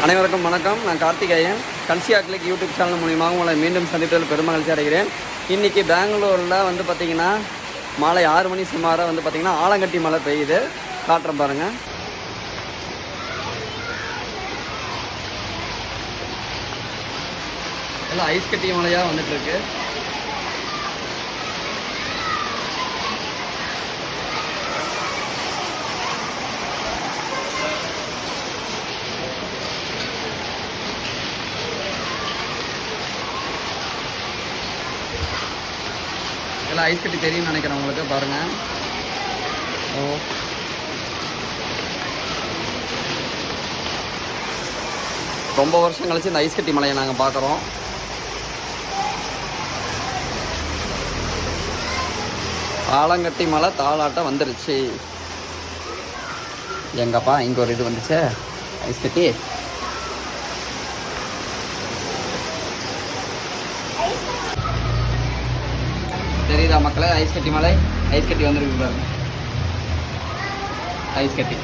அனைவருக்கும் வணக்கம். நான் கார்த்திகேயன். கன்சியா கிளிக் யூடியூப் சேனல் மூலியமாக உங்களை மீண்டும் சந்திப்பதில் பெருமகிழ்ச்சி அடைகிறேன். இன்றைக்கி பெங்களூரில் வந்து பார்த்திங்கன்னா மாலை 6 மணி சுமாராக வந்து பார்த்திங்கன்னா ஆலங்கட்டி மழை பெய்யுது. காட்டுறேன் பாருங்கள். எல்லாம் ஐஸ் கட்டி மழையாக வந்துட்டுருக்கு. எல்லாம் ஐஸ் கட்டி தெரியும்னு நினைக்கிறேன் உங்களுக்கு. பாருங்கள். ரொம்ப வருஷம் கழிச்சு இந்த ஐஸ் கட்டி மலையை நாங்கள் பார்க்குறோம். ஆலங்கட்டி மலை தாளாட்டம் வந்துருச்சு. எங்கப்பா இங்கே ஒரு இது வந்துச்சு ஐஸ் கட்டி. தெரியுதா மக்களே? ஐஸ் கட்டி மலை, ஐஸ் கட்டி வந்துருக்கு பாருங்க. ஐஸ் கட்டி